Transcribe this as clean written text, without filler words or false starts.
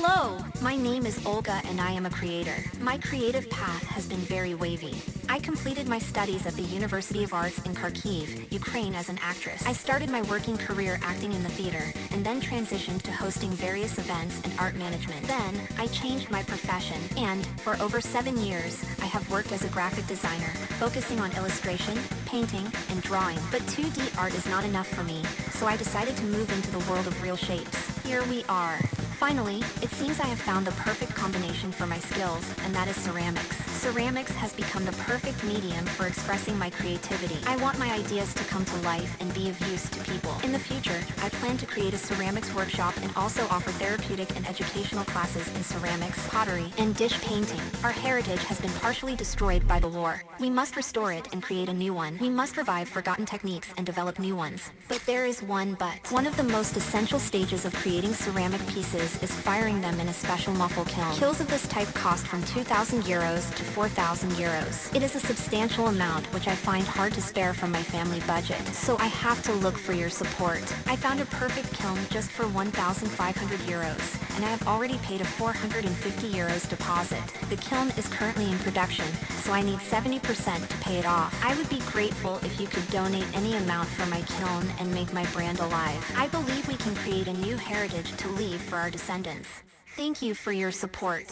Hello, my name is Olga and I am a creator. My creative path has been very wavy. I completed my studies at the University of Arts in Kharkiv, Ukraine as an actress. I started my working career acting in the theater, and then transitioned to hosting various events and art management. Then, I changed my profession, and, for over 7 years, I have worked as a graphic designer, focusing on illustration, painting, and drawing. But 2D art is not enough for me, so I decided to move into the world of real shapes. Here we are. Finally, it seems I have found the perfect combination for my skills, and that is ceramics. Ceramics has become the perfect medium for expressing my creativity. I want my ideas to come to life and be of use to people. In the future, I plan to create a ceramics workshop and also offer therapeutic and educational classes in ceramics, pottery, and dish painting. Our heritage has been partially destroyed by the war. We must restore it and create a new one. We must revive forgotten techniques and develop new ones. But there is one but. One of the most essential stages of creating ceramic pieces is firing them in a special muffle kiln. Kilns of this type cost from 2,000 euros to 4,000 euros. It is a substantial amount which I find hard to spare from my family budget, so I have to look for your support. I found a perfect kiln just for 1,500 euros, and I have already paid a 450 euros deposit. The kiln is currently in production, so I need 70% to pay it off. I would be grateful if you could donate any amount for my kiln and make my brand alive. I believe we can create a new heritage to leave for our descendants. Thank you for your support.